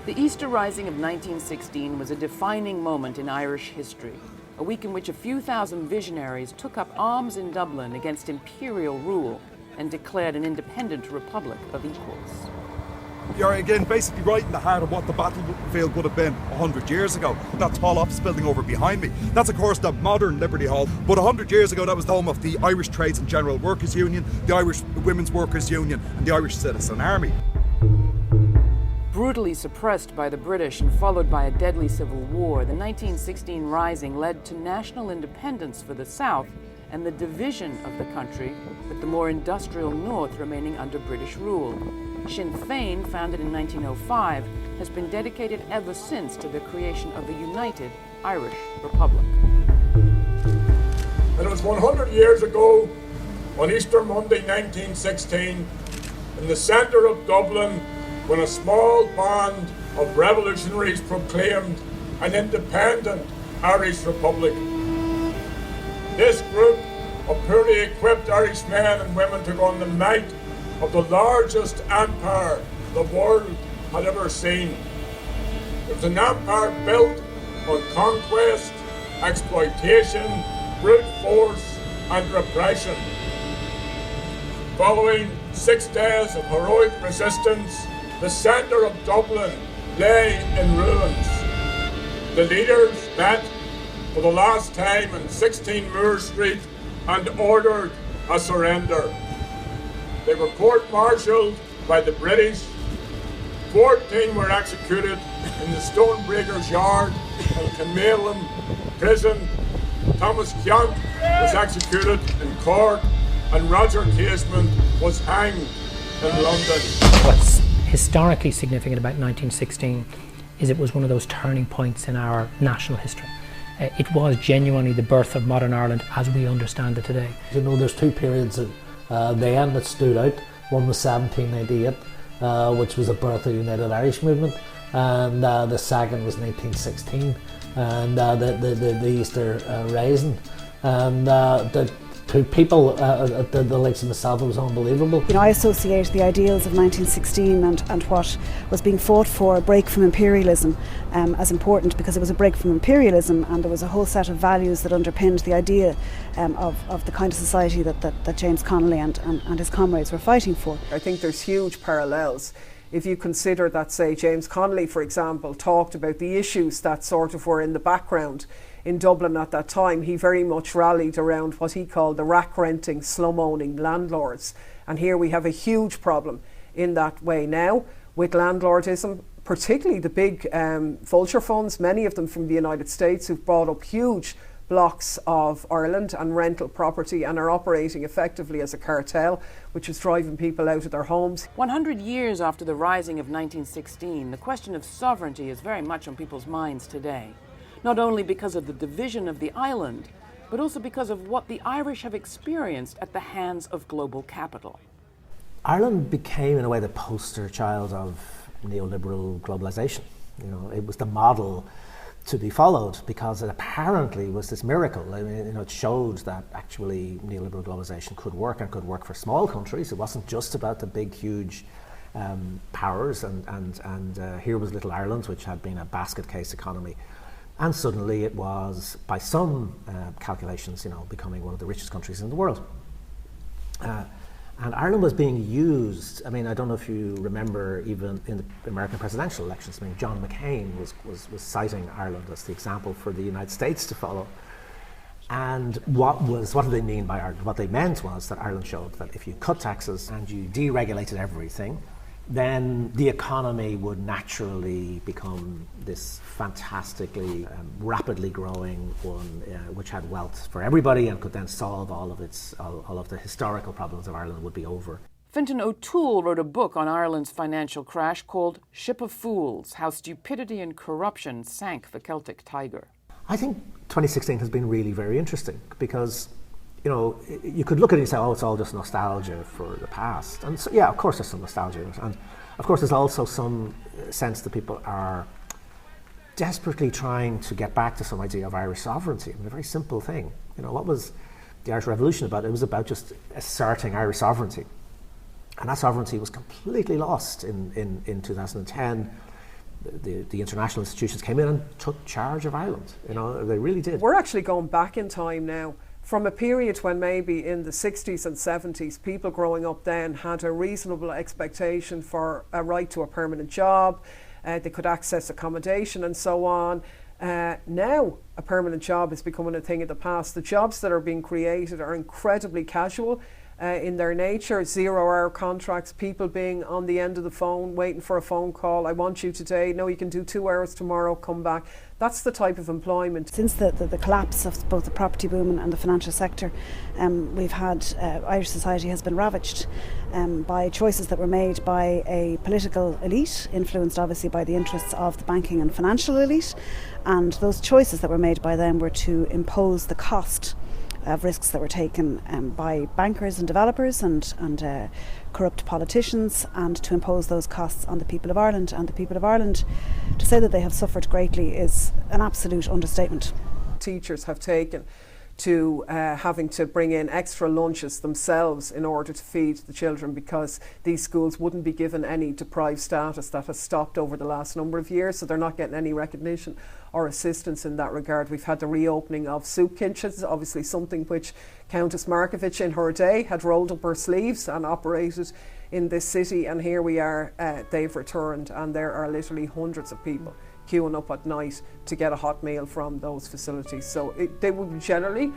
The Easter Rising of 1916 was a defining moment in Irish history, a week in which a few thousand visionaries took up arms in Dublin against imperial rule and declared an independent republic of equals. You're again basically right in the heart of what the battlefield would have been 100 years ago. That tall office building over behind me, that's of course the modern Liberty Hall, but 100 years ago that was the home of the Irish Trades and General Workers Union, the Irish Women's Workers Union and the Irish Citizen Army. Brutally suppressed by the British and followed by a deadly civil war, the 1916 Rising led to national independence for the South and the division of the country, with the more industrial North remaining under British rule. Sinn Fein, founded in 1905, has been dedicated ever since to the creation of a united Irish Republic. And it was 100 years ago, on Easter Monday 1916, in the centre of Dublin, when a small band of revolutionaries proclaimed an independent Irish Republic. This group of poorly equipped Irish men and women took on the might of the largest empire the world had ever seen. It was an empire built on conquest, exploitation, brute force and repression. Following 6 days of heroic resistance, the centre of Dublin lay in ruins. The leaders met for the last time in 16 Moore Street and ordered a surrender. They were court-martialed by the British. 14 were executed in the Stonebreakers Yard and Canmailum prison. Thomas Keogh was executed in Cork and Roger Casement was hanged in London. What's historically significant about 1916 is it was one of those turning points in our national history. It was genuinely the birth of modern Ireland as we understand it today. You know, there's two periods then that stood out. One was 1798, which was the birth of the United Irish Movement, and the second was 1916, and the Easter Rising. And to people, the likes of myself, it was unbelievable. You know, I associate the ideals of 1916 and what was being fought for, a break from imperialism, as important, because it was a break from imperialism and there was a whole set of values that underpinned the idea of the kind of society that James Connolly and his comrades were fighting for. I think there's huge parallels. If you consider that, say, James Connolly, for example, talked about the issues that sort of were in the background in Dublin at that time, he very much rallied around what he called the rack-renting, slum-owning landlords. And here we have a huge problem in that way now with landlordism, particularly the big vulture funds, many of them from the United States, who've bought up huge blocks of Ireland and rental property and are operating effectively as a cartel, which is driving people out of their homes. 100 years after the Rising of 1916, the question of sovereignty is very much on people's minds today. Not only because of the division of the island, but also because of what the Irish have experienced at the hands of global capital. Ireland became, in a way, the poster child of neoliberal globalization. You know, it was the model to be followed because it apparently was this miracle. I mean, you know, it showed that actually neoliberal globalization could work and could work for small countries. It wasn't just about the big, huge powers, and here was little Ireland, which had been a basket case economy. And suddenly it was, by some calculations, you know, becoming one of the richest countries in the world. And Ireland was being used. I mean, I don't know if you remember, even in the American presidential elections, I mean, John McCain was citing Ireland as the example for the United States to follow. And what did they mean by Ireland? What they meant was that Ireland showed that if you cut taxes and you deregulated everything, then the economy would naturally become this fantastically rapidly growing one, which had wealth for everybody and could then solve all of the historical problems of Ireland would be over. Fintan O'Toole wrote a book on Ireland's financial crash called Ship of Fools: How Stupidity and Corruption Sank the Celtic Tiger. I think 2016 has been really very interesting because, you know, you could look at it and say, oh, it's all just nostalgia for the past. And so, yeah, of course there's some nostalgia in it. And of course there's also some sense that people are desperately trying to get back to some idea of Irish sovereignty. I mean, a very simple thing. You know, what was the Irish Revolution about? It was about just asserting Irish sovereignty. And that sovereignty was completely lost in 2010. the international institutions came in and took charge of Ireland. You know, they really did. We're actually going back in time now, from a period when maybe in the 60s and 70s, people growing up then had a reasonable expectation for a right to a permanent job, they could access accommodation and so on. Now, a permanent job is becoming a thing of the past. The jobs that are being created are incredibly casual in their nature, 0-hour contracts, people being on the end of the phone, waiting for a phone call. I want you today. No, you can do 2 hours tomorrow, come back. That's the type of employment. Since the collapse of both the property boom and the financial sector, we've had, Irish society has been ravaged by choices that were made by a political elite, influenced obviously by the interests of the banking and financial elite. And those choices that were made by them were to impose the cost of risks that were taken by bankers and developers and corrupt politicians, and to impose those costs on the people of Ireland. And the people of Ireland, to say that they have suffered greatly is an absolute understatement. Teachers have taken to having to bring in extra lunches themselves in order to feed the children, because these schools wouldn't be given any deprived status. That has stopped over the last number of years, so they're not getting any recognition or assistance in that regard. We've had the reopening of soup kitchens, obviously something which Countess Markievicz in her day had rolled up her sleeves and operated in this city, and here we are, they've returned, and there are literally hundreds of people queuing up at night to get a hot meal from those facilities. So they would be generally,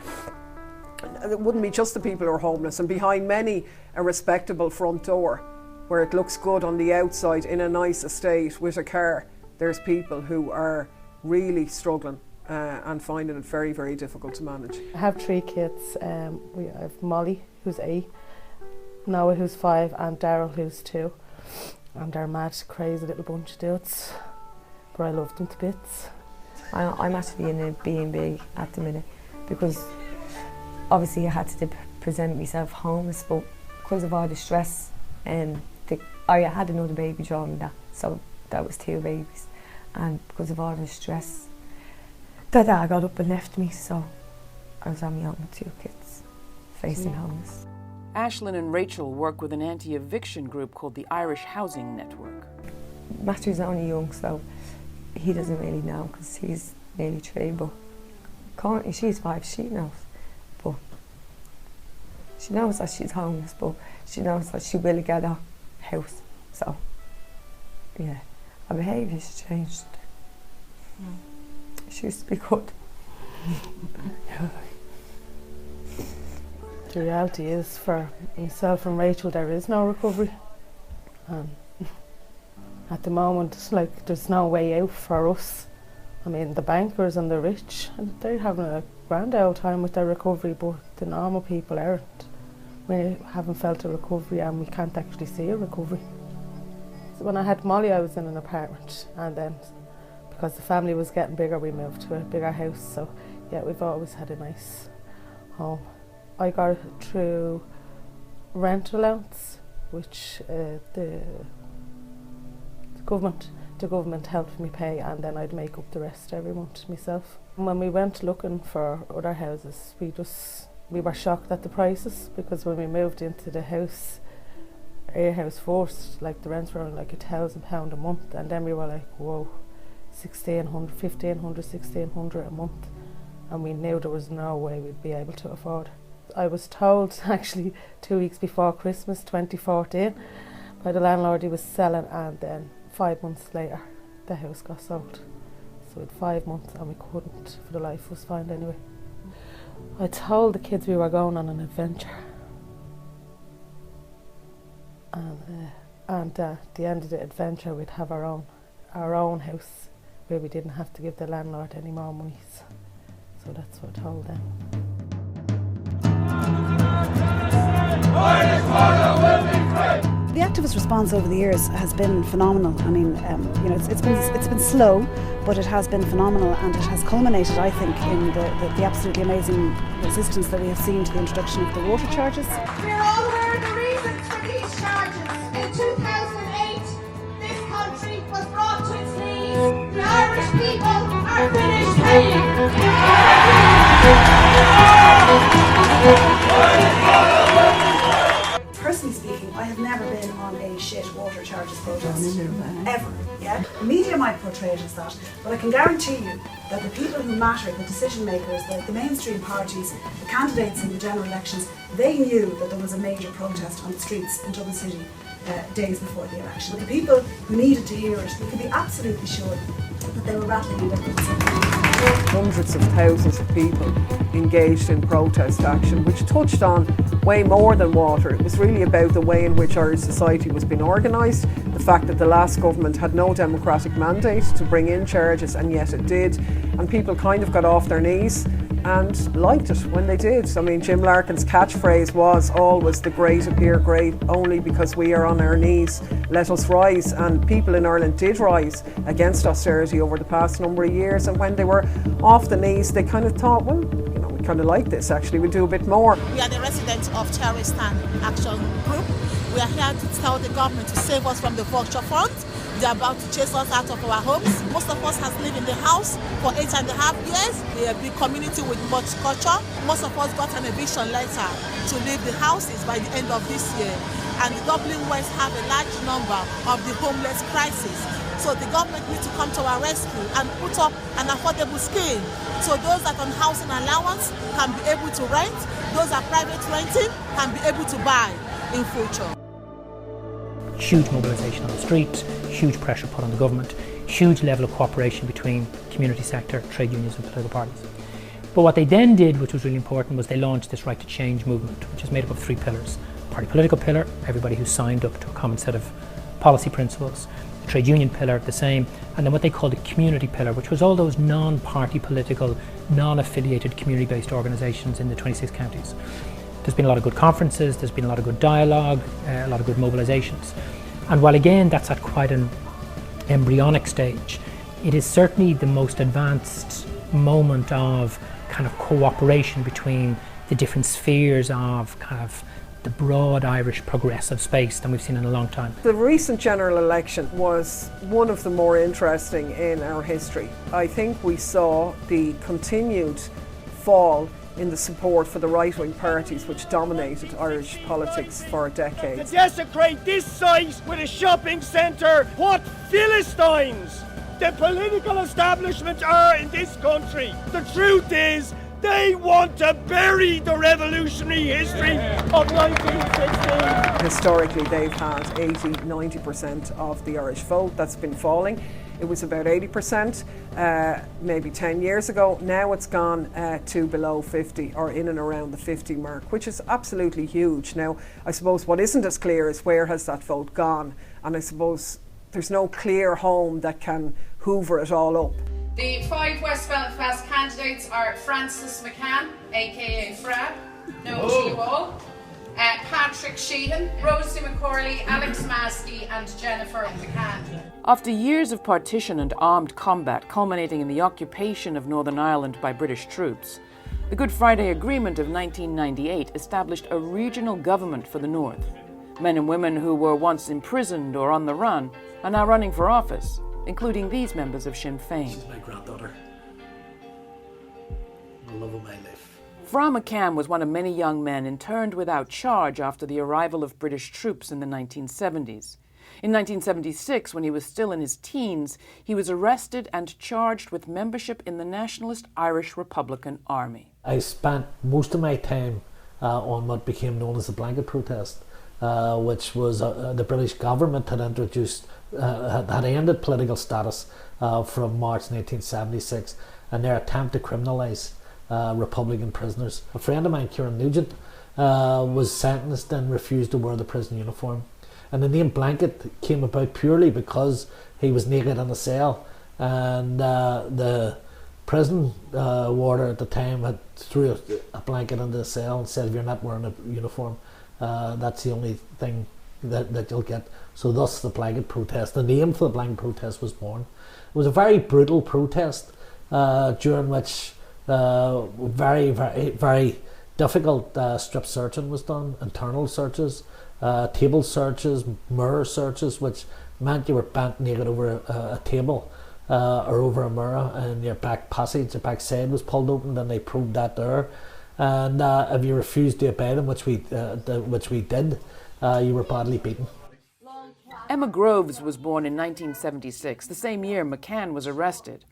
it wouldn't be just the people who are homeless, and behind many a respectable front door where it looks good on the outside in a nice estate with a car, there's people who are really struggling and finding it very, very difficult to manage. I have 3 kids. We have Molly, who's 8, Noah, who's 5, and Daryl, who's 2. And they're mad, crazy little bunch of dudes. But I love them to bits. I'm actually in a B&B at the minute because obviously I had to present myself homeless, but because of all the stress and I had another baby during that, so that was 2 babies, and because of all the stress, Dad got up and left me, so I was on my own with 2 kids facing homeless. Aisling and Rachel work with an anti-eviction group called the Irish Housing Network. Matthew's only young, so he doesn't really know because he's nearly 3, but currently she's 5, she knows. But she knows that she's homeless, but she knows that she will get a house. So, yeah, her behaviour's changed. She used to be good. The reality is, for myself and Rachel, there is no recovery. At the moment, it's like there's no way out for us. I mean, the bankers and the rich, they're having a grand old time with their recovery, but the normal people aren't. We haven't felt a recovery, and we can't actually see a recovery. So when I had Molly, I was in an apartment, and then because the family was getting bigger, we moved to a bigger house. So yeah, we've always had a nice home. I got it through rent allowance, which the government helped me pay, and then I'd make up the rest every month myself. When we went looking for other houses, we were shocked at the prices, because when we moved into the house, our house first, like the rents were like £1,000 a month, and then we were like, whoa, 1,600, 1,500, 1,600 a month, and we knew there was no way we'd be able to afford it. I was told actually 2 weeks before Christmas 2014 by the landlord he was selling, and then 5 months later the house got sold. So we had 5 months and we couldn't for the life of us find anyway. I told the kids we were going on an adventure, and at the end of the adventure we'd have our own house where we didn't have to give the landlord any more money. So that's what I told them. The activist response over the years has been phenomenal. I mean, it's been slow, but it has been phenomenal, and it has culminated, I think, in the absolutely amazing resistance that we have seen to the introduction of the water charges. We're all aware of the reasons for these charges. In 2008, this country was brought to its knees. The Irish people are finished paying. Personally speaking, I have never been on a shit water charges protest ever. Yeah, the media might portray it as that, but I can guarantee you that the people who matter, the decision makers, the mainstream parties, the candidates in the general elections, they knew that there was a major protest on the streets in Dublin City days before the election. But the people who needed to hear it, we could be absolutely sure that they were rattling in different cities. Hundreds of thousands of people engaged in protest action, which touched on way more than water. It was really about the way in which Irish society was being organised, the fact that the last government had no democratic mandate to bring in charges, and yet it did. And people kind of got off their knees and liked it when they did. I mean, Jim Larkin's catchphrase was always "the great appear great only because we are on our knees. Let us rise." And people in Ireland did rise against austerity over the past number of years. And when they were off the knees, they kind of thought, well, you know, we kind of like this actually, we'll do a bit more. We are the residents of Terrorist Action Group. We are here to tell the government to save us from the vulture front. They're about to chase us out of our homes. Most of us has lived in the house for 8.5 years. We are a big community with much culture. Most of us got an eviction letter to leave the houses by the end of this year. And the Dublin West have a large number of the homeless crisis. So the government needs to come to our rescue and put up an affordable scheme. So those that on housing allowance can be able to rent, those that private renting can be able to buy in future. Huge mobilisation on the street, huge pressure put on the government, huge level of cooperation between community sector, trade unions and political parties. But what they then did, which was really important, was they launched this Right to Change movement, which is made up of 3 pillars. Party political pillar, everybody who signed up to a common set of policy principles. The trade union pillar, the same. And then what they called the community pillar, which was all those non-party political, non-affiliated community-based organisations in the 26 counties. There's been a lot of good conferences, there's been a lot of good dialogue, a lot of good mobilisations. And while again that's at quite an embryonic stage, it is certainly the most advanced moment of kind of cooperation between the different spheres of kind of the broad Irish progressive space than we've seen in a long time. The recent general election was one of the more interesting in our history. I think we saw the continued fall in the support for the right-wing parties which dominated Irish politics for decades. To desecrate this site with a shopping centre, what Philistines the political establishment are in this country. The truth is, they want to bury the revolutionary history of 1916. Historically, they've had 80-90% of the Irish vote. That's been falling. It was about 80% maybe 10 years ago. Now it's gone to below 50 or in and around the 50 mark, which is absolutely huge. Now, I suppose what isn't as clear is where has that vote gone? And I suppose there's no clear home that can hoover it all up. The 5 West Belfast candidates are Francis McCann, aka Frab, known to you all, Patrick Sheehan, Rosie McCorley, Alex Maskey and Jennifer McCann. After years of partition and armed combat culminating in the occupation of Northern Ireland by British troops, the Good Friday Agreement of 1998 established a regional government for the North. Men and women who were once imprisoned or on the run are now running for office, including these members of Sinn Féin. She's my granddaughter. The love of my life. Fra McCann was one of many young men interned without charge after the arrival of British troops in the 1970s. In 1976, when he was still in his teens, he was arrested and charged with membership in the Nationalist Irish Republican Army. I spent most of my time on what became known as the blanket protest, which was the British government had introduced, had ended political status from March 1976, and their attempt to criminalise Republican prisoners. A friend of mine, Kieran Nugent, was sentenced and refused to wear the prison uniform. And the name blanket came about purely because he was naked in a cell, and the prison warder at the time had threw a blanket into the cell and said, if you're not wearing a uniform, that's the only thing that you'll get. So thus the blanket protest. The name for the blanket protest was born. It was a very brutal protest during which very, very, very difficult strip searching was done, internal searches, table searches, mirror searches, which meant you were bent naked over a table or over a mirror, and your back passage, your back side was pulled open, then they probed that there. And if you refused to obey them, which we did, you were badly beaten. Emma Groves was born in 1976, the same year McCann was arrested.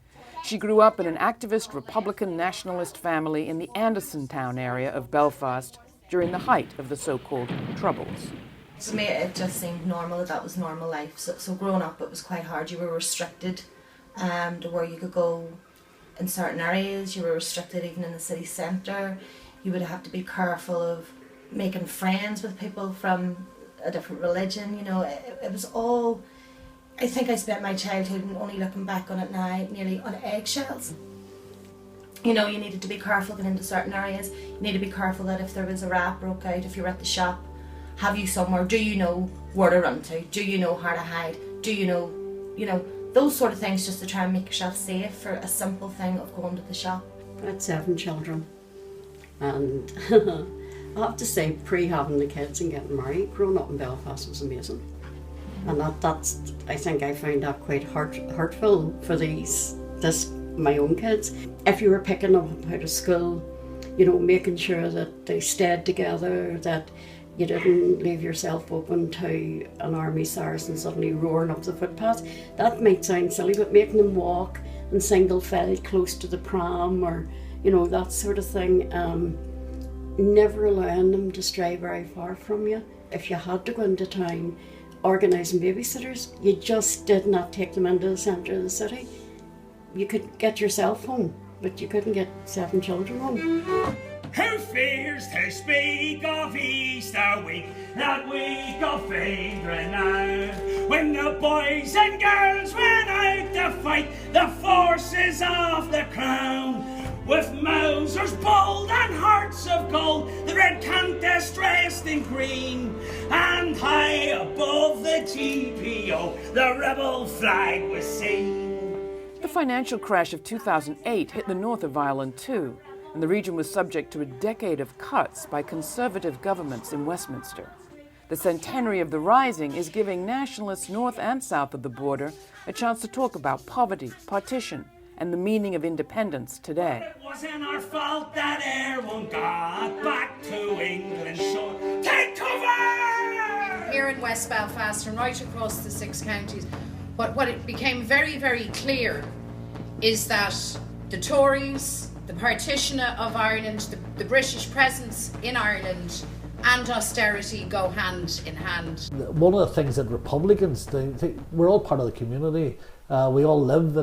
She grew up in an activist Republican nationalist family in the Andersontown area of Belfast during the height of the so-called Troubles. To me, it just seemed normal, that was normal life. So growing up, it was quite hard. You were restricted to where you could go in certain areas. You were restricted even in the city centre. You would have to be careful of making friends with people from a different religion. You know, it was all... I think I spent my childhood, and only looking back on it now, nearly on eggshells. You know, you needed to be careful going into certain areas. You need to be careful that if there was a rap broke out, if you were at the shop, have you somewhere? Do you know where to run to? Do you know how to hide? Do you know, those sort of things, just to try and make yourself safe for a simple thing of going to the shop. I had 7 children, and I have to say, pre-having the kids and getting married, growing up in Belfast was amazing. And that's I think I found that quite hurtful for my own kids. If you were picking them out of school, you know, making sure that they stayed together, that you didn't leave yourself open to an army sergeant suddenly roaring up the footpath. That might sound silly, but making them walk in single file close to the pram, or, you know, that sort of thing, never allowing them to stray very far from you. If you had to go into town, organising babysitters, you just did not take them into the centre of the city. You could get yourself home, but you couldn't get 7 children home. Who fears to speak of Easter week, that week of faith renown, when the boys and girls went out to fight the forces of the crown? With Mausers bold and hearts of gold, the red countess dressed in green, and high above the GPO, the rebel flag was seen. The financial crash of 2008 hit the north of Ireland too, and the region was subject to a decade of cuts by conservative governments in Westminster. The centenary of the Rising is giving nationalists north and south of the border a chance to talk about poverty, partition, and the meaning of independence today. It wasn't our fault that Eoin got back to England shore. Take cover! Here in West Belfast and right across the 6 counties, what it became very, very clear is that the Tories, the partition of Ireland, the British presence in Ireland, and austerity go hand in hand. One of the things that Republicans do, we're all part of the community. We all live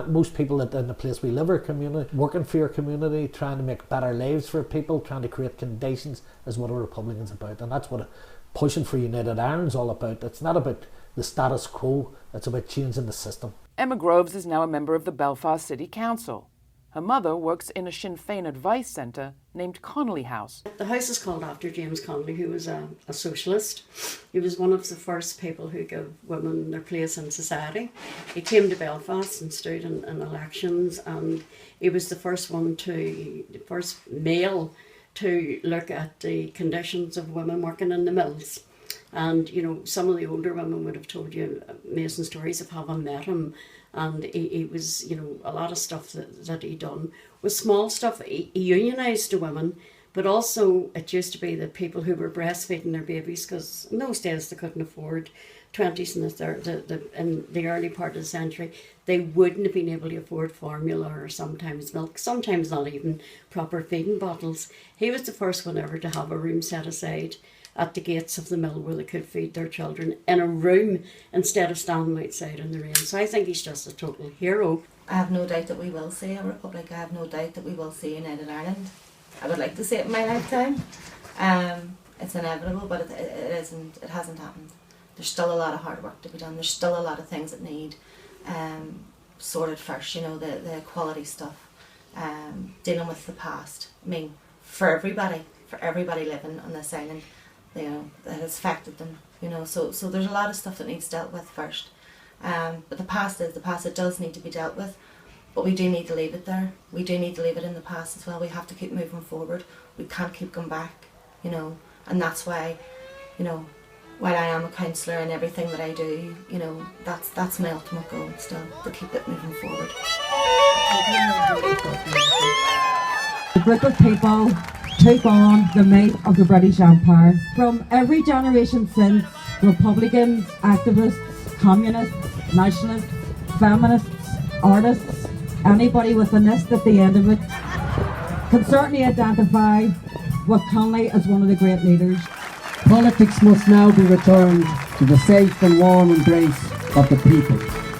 most people in the place we live are community, working for your community, trying to make better lives for people, trying to create conditions is what a Republican's about. And that's what pushing for United Ireland's all about. It's not about the status quo, it's about changing the system. Emma Groves is now a member of the Belfast City Council. Her mother works in a Sinn Fein advice centre named Connolly House. The house is called after James Connolly, who was a socialist. He was one of the first people who gave women their place in society. He came to Belfast and stood in elections, and he was the first male to look at the conditions of women working in the mills. And, you know, some of the older women would have told you amazing stories of having met him. And he was, you know, a lot of stuff that he done was small stuff. He unionised the women, but also it used to be the people who were breastfeeding their babies, because in those days they couldn't afford 20s in the early part of the century. They wouldn't have been able to afford formula or sometimes milk, sometimes not even proper feeding bottles. He was the first one ever to have a room set aside at the gates of the mill where they could feed their children in a room instead of standing outside in the rain. So I think he's just a total hero. I have no doubt that we will see a republic. I have no doubt that we will see United Ireland. I would like to see it in my lifetime. It's inevitable, but it isn't. It hasn't happened. There's still a lot of hard work to be done. There's still a lot of things that need sorted first. You know, the quality stuff, dealing with the past. I mean, for everybody living on this island, you know, that has affected them, you know, so there's a lot of stuff that needs dealt with first. But the past, it does need to be dealt with, but we do need to leave it there. We do need to leave it in the past as well. We have to keep moving forward. We can't keep going back, you know, and that's why, you know, while I am a counsellor and everything that I do, you know, that's my ultimate goal still, to keep it moving forward. A group of people took on the might of the British Empire. From every generation since, Republicans, activists, communists, nationalists, feminists, artists, anybody with an ist at the end of it, can certainly identify with Connolly as one of the great leaders. Politics must now be returned to the safe and warm embrace of the people.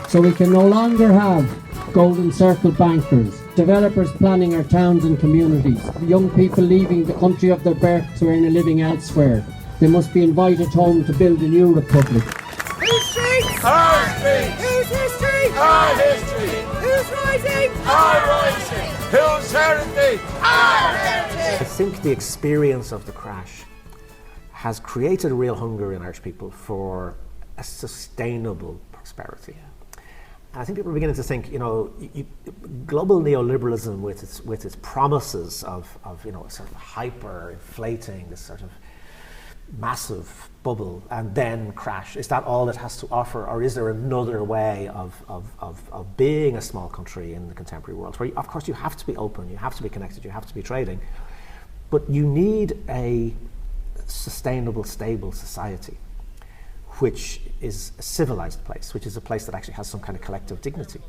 So we can no longer have golden circle bankers, developers planning our towns and communities, young people leaving the country of their birth to earn a living elsewhere. They must be invited home to build a new republic. Whose streets? Our streets! Whose history? Our history! Who's rising? Our rising! Whose heritage? Our heritage! I think the experience of the crash has created a real hunger in Irish people for a sustainable prosperity. I think people are beginning to think, global neoliberalism with its promises of sort of hyper-inflating this sort of massive bubble and then crash. Is that all it has to offer, or is there another way of being a small country in the contemporary world? Where, of course, you have to be open, you have to be connected, you have to be trading, but you need a sustainable, stable society, which is a civilized place, which is a place that actually has some kind of collective dignity.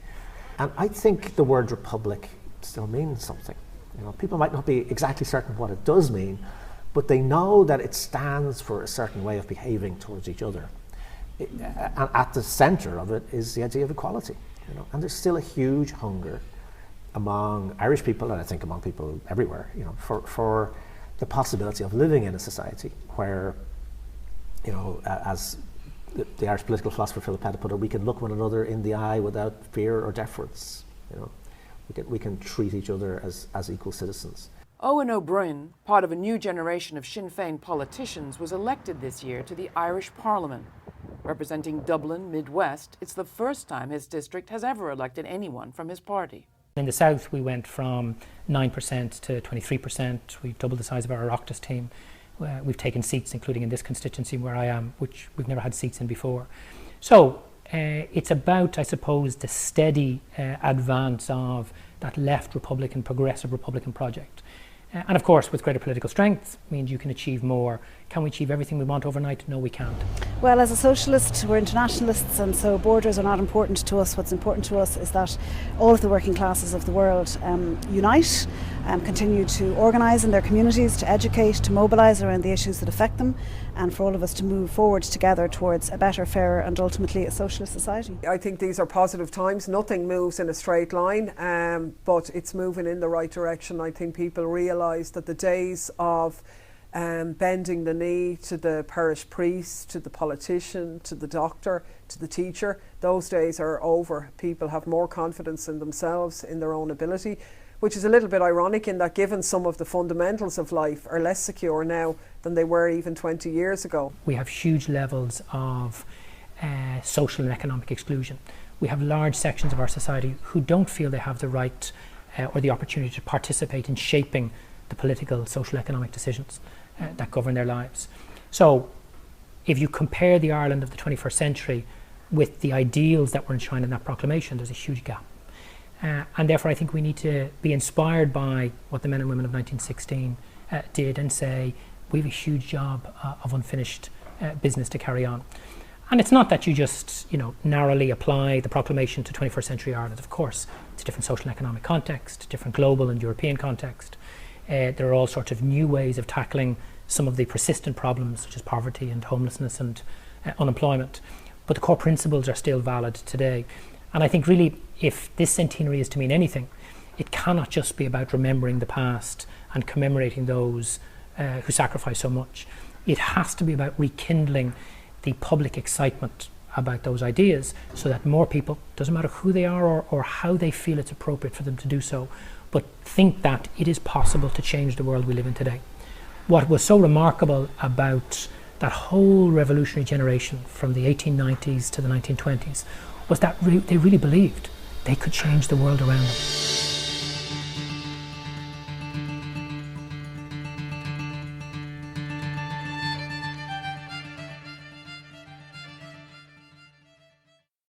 And I think the word republic still means something. People might not be exactly certain what it does mean, but they know that it stands for a certain way of behaving towards each other. And at the center of it is the idea of equality. And there's still a huge hunger among Irish people, and I think among people everywhere, for the possibility of living in a society where, as the Irish political philosopher Philip Pettit put it, we can look one another in the eye without fear or deference. We can treat each other as equal citizens. Eoin O'Brien, part of a new generation of Sinn Féin politicians, was elected this year to the Irish Parliament. Representing Dublin, Midwest, it's the first time his district has ever elected anyone from his party. In the south, we went from 9% to 23%. We've doubled the size of our Oireachtas team. We've taken seats, including in this constituency where I am, which we've never had seats in before. So it's about, I suppose, the steady advance of that left Republican, progressive Republican project. And of course, with greater political strength, means you can achieve more. Can we achieve everything we want overnight? No, we can't. Well, as a socialist, we're internationalists, and so borders are not important to us. What's important to us is that all of the working classes of the world unite and continue to organise in their communities, to educate, to mobilise around the issues that affect them, and for all of us to move forward together towards a better, fairer and ultimately a socialist society. I think these are positive times. Nothing moves in a straight line, but it's moving in the right direction. I think people realise that the days of bending the knee to the parish priest, to the politician, to the doctor, to the teacher, those days are over. People have more confidence in themselves, in their own ability, which is a little bit ironic in that given some of the fundamentals of life are less secure now than they were even 20 years ago. We have huge levels of social and economic exclusion. We have large sections of our society who don't feel they have the right or the opportunity to participate in shaping the political, social, economic decisions that govern their lives. So if you compare the Ireland of the 21st century with the ideals that were enshrined in that proclamation, there's a huge gap. And therefore I think we need to be inspired by what the men and women of 1916 did and say, we have a huge job of unfinished business to carry on. And it's not that you just, narrowly apply the proclamation to 21st century Ireland. Of course, it's a different social and economic context, different global and European context. There are all sorts of new ways of tackling some of the persistent problems such as poverty and homelessness and unemployment. But the core principles are still valid today. And I think really, if this centenary is to mean anything, it cannot just be about remembering the past and commemorating those who sacrificed so much. It has to be about rekindling the public excitement about those ideas so that more people, doesn't matter who they are or how they feel it's appropriate for them to do so, but think that it is possible to change the world we live in today. What was so remarkable about that whole revolutionary generation from the 1890s to the 1920s was that they really believed they could change the world around them.